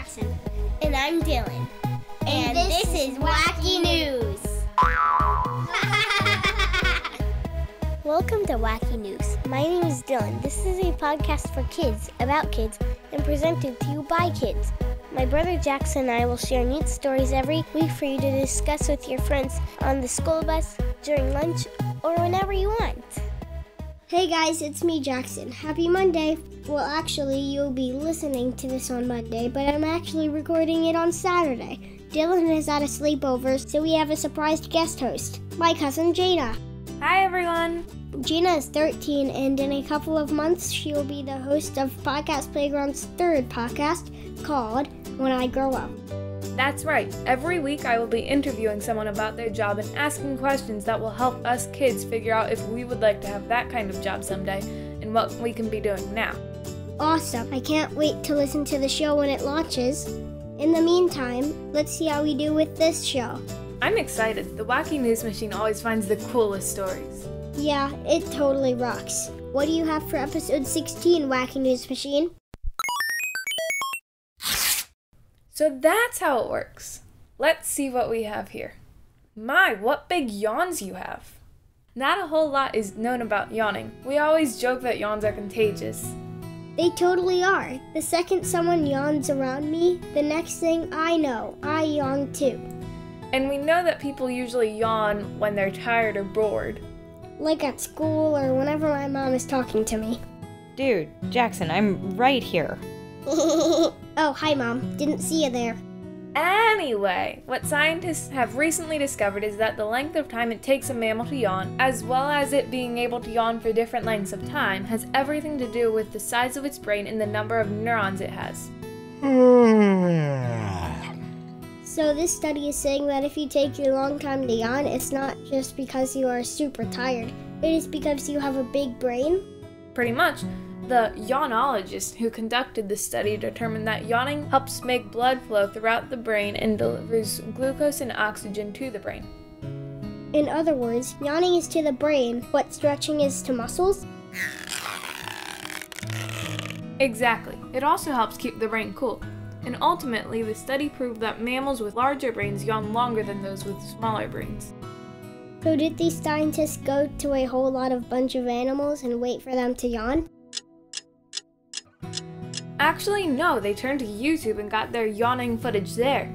Jackson. And I'm Dylan. And this is Wacky News. Welcome to Wacky News. My name is Dylan. This is a podcast for kids, about kids, and presented to you by kids. My brother Jackson and I will share neat stories every week for you to discuss with your friends on the school bus, during lunch, or whenever you want. Hey guys, it's me, Jackson. Happy Monday. Well, actually, you'll be listening to this on Monday, but I'm actually recording it on Saturday. Dylan is at a sleepover, so we have a surprised guest host, my cousin Jana. Hi, everyone. Jana is 13, and in a couple of months, she will be the host of Podcast Playground's third podcast called When I Grow Up. That's right. Every week I will be interviewing someone about their job and asking questions that will help us kids figure out if we would like to have that kind of job someday and what we can be doing now. Awesome. I can't wait to listen to the show when it launches. In the meantime, let's see how we do with this show. I'm excited. The Wacky News Machine always finds the coolest stories. Yeah, it totally rocks. What do you have for episode 16, Wacky News Machine? So that's how it works. Let's see what we have here. My, what big yawns you have. Not a whole lot is known about yawning. We always joke that yawns are contagious. They totally are. The second someone yawns around me, the next thing I know, I yawn too. And we know that people usually yawn when they're tired or bored. Like at school or whenever my mom is talking to me. Dude, Jackson, I'm right here. Oh, hi Mom. Didn't see you there. Anyway, what scientists have recently discovered is that the length of time it takes a mammal to yawn, as well as it being able to yawn for different lengths of time, has everything to do with the size of its brain and the number of neurons it has. So this study is saying that if you take a long time to yawn, it's not just because you are super tired. It is because you have a big brain. Pretty much. The yawnologist who conducted the study determined that yawning helps make blood flow throughout the brain and delivers glucose and oxygen to the brain. In other words, yawning is to the brain what stretching is to muscles. Exactly. It also helps keep the brain cool. And ultimately, the study proved that mammals with larger brains yawn longer than those with smaller brains. So did these scientists go to a whole bunch of animals and wait for them to yawn? Actually, no, they turned to YouTube and got their yawning footage there.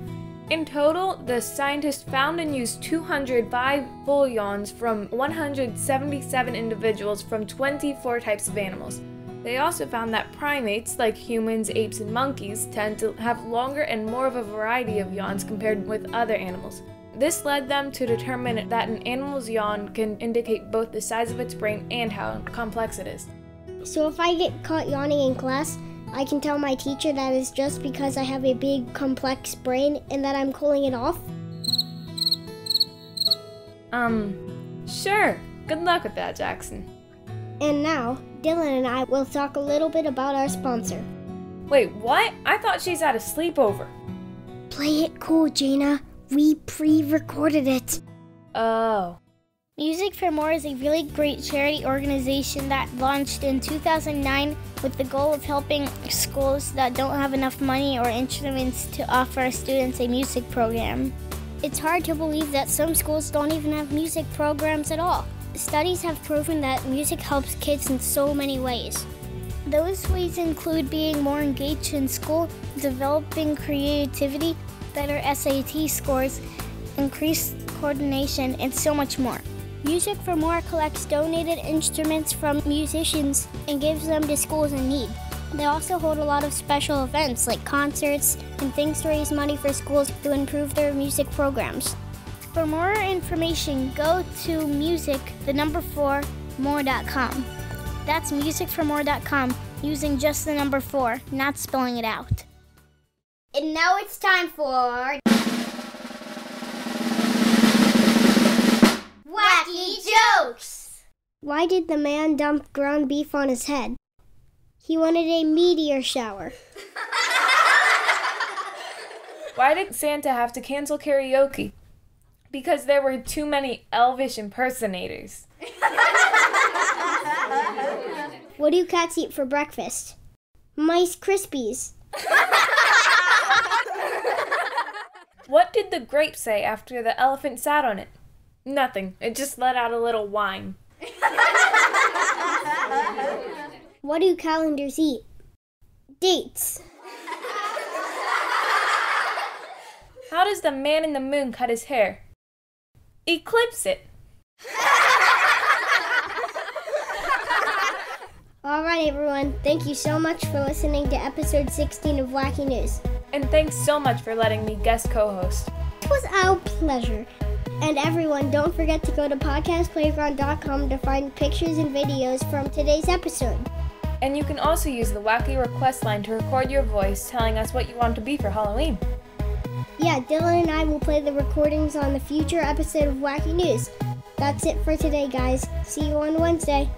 In total, the scientists found and used 205 full yawns from 177 individuals from 24 types of animals. They also found that primates, like humans, apes, and monkeys, tend to have longer and more of a variety of yawns compared with other animals. This led them to determine that an animal's yawn can indicate both the size of its brain and how complex it is. So if I get caught yawning in class, I can tell my teacher that it's just because I have a big, complex brain and that I'm cooling it off? Sure. Good luck with that, Jackson. And now, Dylan and I will talk a little bit about our sponsor. Wait, what? I thought she's at a sleepover. Play it cool, Jana. We pre-recorded it. Oh. Music for More is a really great charity organization that launched in 2009 with the goal of helping schools that don't have enough money or instruments to offer students a music program. It's hard to believe that some schools don't even have music programs at all. Studies have proven that music helps kids in so many ways. Those ways include being more engaged in school, developing creativity, better SAT scores, increased coordination, and so much more. Music for More collects donated instruments from musicians and gives them to schools in need. They also hold a lot of special events like concerts and things to raise money for schools to improve their music programs. For more information, go to music4more.com. That's musicformore.com using just the number 4, not spelling it out. And now it's time for Wacky Jokes! Why did the man dump ground beef on his head? He wanted a meteor shower. Why did Santa have to cancel karaoke? Because there were too many elvish impersonators. What do cats eat for breakfast? Mice Krispies. What did the grape say after the elephant sat on it? Nothing. It just let out a little whine. What do calendars eat? Dates. How does the man in the moon cut his hair? Eclipse it. All right, everyone. Thank you so much for listening to episode 16 of Wacky News. And thanks so much for letting me guest co-host. It was our pleasure. And everyone, don't forget to go to podcastplayground.com to find pictures and videos from today's episode. And you can also use the Wacky request line to record your voice telling us what you want to be for Halloween. Yeah, Dylan and I will play the recordings on the future episode of Wacky News. That's it for today, guys. See you on Wednesday.